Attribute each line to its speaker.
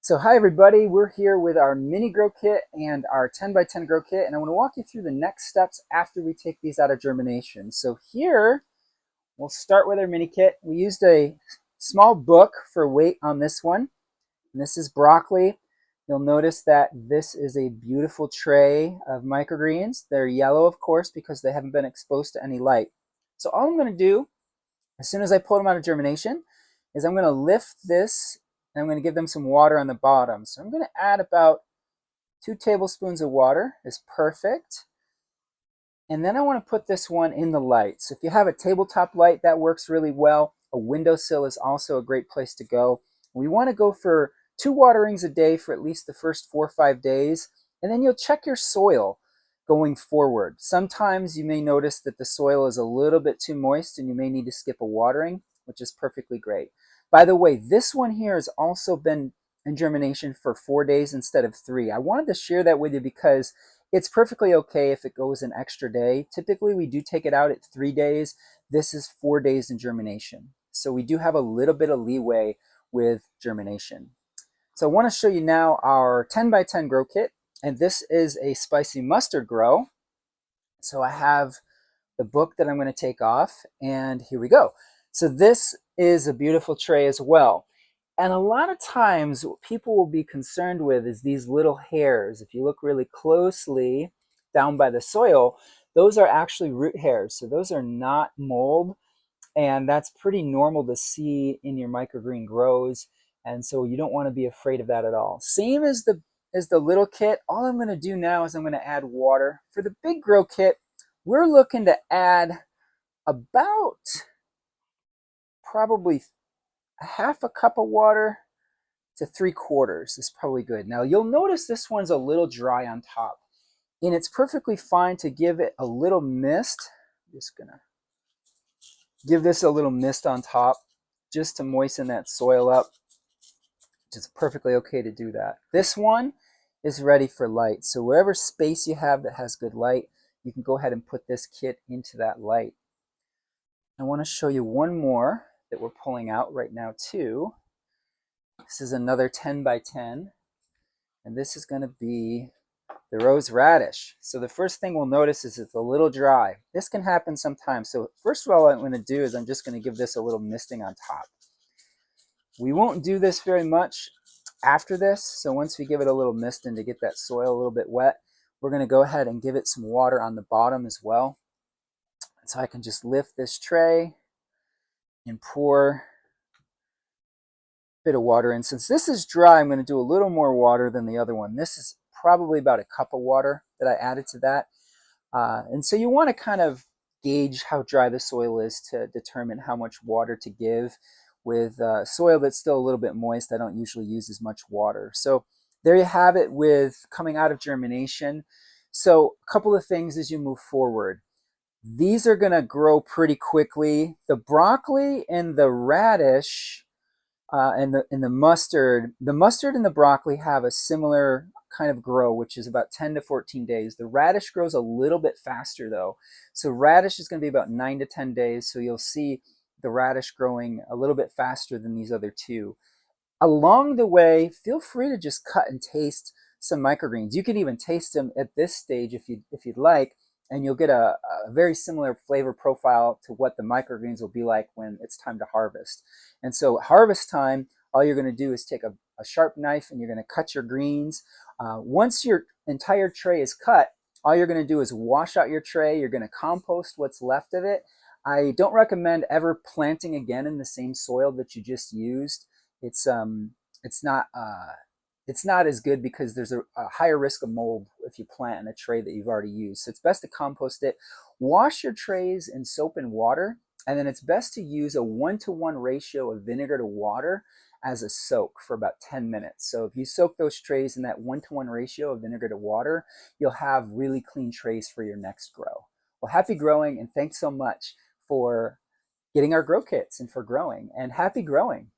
Speaker 1: So hi everybody, we're here with our mini grow kit and our 10 by 10 grow kit, and I want to walk you through the next steps after we take these out of germination. So here, we'll start with our mini kit. We used a small book for weight on this one, and this is broccoli. You'll notice that this is a beautiful tray of microgreens. They're yellow, of course, because they haven't been exposed to any light. So all I'm going to do, as soon as I pull them out of germination, is I'm going to lift this and I'm going to give them some water on the bottom. So I'm going to add about 2 tablespoons of water is perfect. And then I want to put this one in the light. So if you have a tabletop light, that works really well. A windowsill is also a great place to go. We want to go for 2 waterings a day for at least the first 4 or 5 days. And then you'll check your soil going forward. Sometimes you may notice that the soil is a little bit too moist and you may need to skip a watering, which is perfectly great. By the way, this one here has also been in germination for 4 days instead of 3. I wanted to share that with you because it's perfectly okay if it goes an extra day. Typically, we do take it out at 3 days. This is 4 days in germination. So we do have a little bit of leeway with germination. So I want to show you now our 10 by 10 grow kit. And this is a spicy mustard grow. So I have the book that I'm going to take off, and here we go. So this is a beautiful tray as well. And a lot of times what people will be concerned with is these little hairs. If you look really closely down by the soil, those are actually root hairs. So those are not mold, and that's pretty normal to see in your microgreen grows. And so you don't want to be afraid of that at all. Same as the little kit. All I'm going to do now is I'm going to add water. For the big grow kit, we're looking to add about probably a half a cup of water to 3/4 is probably good. Now you'll notice this one's a little dry on top, and it's perfectly fine to give it a little mist. I'm just gonna give this a little mist on top just to moisten that soil up. It's perfectly okay to do that. This one is ready for light. So wherever space you have that has good light, you can go ahead and put this kit into that light. I want to show you one more that we're pulling out right now too. This is another 10 by 10, and this is going to be the rose radish. So the first thing we'll notice is it's a little dry. This can happen sometimes. So first of all, what I'm going to do is I'm just going to give this a little misting on top. We won't do this very much after this. So once we give it a little misting to get that soil a little bit wet, we're going to go ahead and give it some water on the bottom as well. And so I can just lift this tray and pour a bit of water in. Since this is dry, I'm going to do a little more water than the other one. This is probably about a cup of water that I added to that. And so you want to kind of gauge how dry the soil is to determine how much water to give. With soil that's still a little bit moist, I don't usually use as much water. So there you have it with coming out of germination. So a couple of things as you move forward. These are going to grow pretty quickly. The broccoli and the radish and the mustard and the broccoli have a similar kind of grow, which is about 10 to 14 days. The radish grows a little bit faster though. So radish is going to be about 9 to 10 days. So you'll see the radish growing a little bit faster than these other two. Along the way, feel free to just cut and taste some microgreens. You can even taste them at this stage if you'd like, and you'll get a very similar flavor profile to what the microgreens will be like when it's time to harvest. And so at harvest time, all you're going to do is take a sharp knife and you're going to cut your greens. Once your entire tray is cut, all you're going to do is wash out your tray. You're going to compost what's left of it. I don't recommend ever planting again in the same soil that you just used. It's not as good because there's a higher risk of mold if you plant in a tray that you've already used. So it's best to compost it. Wash your trays in soap and water, and then it's best to use a 1-to-1 ratio of vinegar to water as a soak for about 10 minutes. So if you soak those trays in that 1-to-1 ratio of vinegar to water, you'll have really clean trays for your next grow. Well, happy growing, and thanks so much for getting our grow kits and for growing, and happy growing.